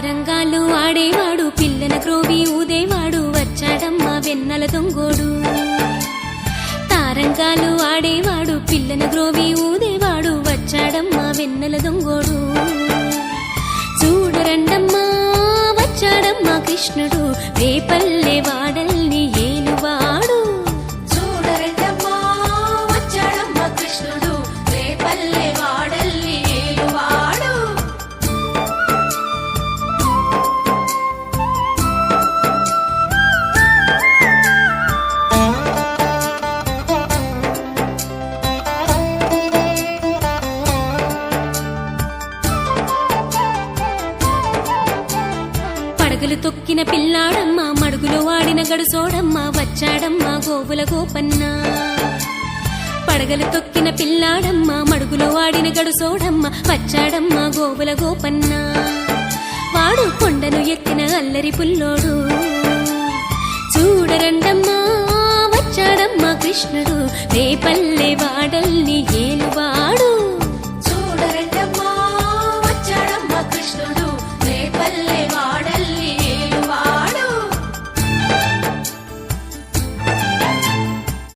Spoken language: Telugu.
తారంగాలు ఆడేవాడు పిల్లన క్రోవి ఊదేవాడు వచ్చాడమ్మా వెన్నెల దొంగోడు. తారంగాలు ఆడేవాడు పిల్లన గ్రోవి ఊదేవాడు వచ్చాడమ్మా వెన్నెల దొంగోడు. చూడరండమ్మా వచ్చాడమ్మా కృష్ణుడు రేపల్లె వాడల్ని ఏలువాడు. చూడరెండమ్మా వచ్చాడమ్మా కృష్ణుడు రేపల్లె వాడల్ని ఏలువాడు. పడగలు తొక్కిన పిల్లాడమ్మ మడుగులో వాడిన గడుసోడమ్మ వచ్చాడమ్మ గోవుల గోపన్న. పడగలు తొక్కిన పిల్లాడమ్మ మడుగులో వాడిన గడుసోడమ్మ వచ్చాడమ్మ గోవుల గోపన్న. వాడు కొండను ఎత్తిన అల్లరి పుల్లోడు. చూడరండమ్మా వచ్చాడమ్మ కృష్ణుడు రేపల్లె వాడల్ని ఏలువా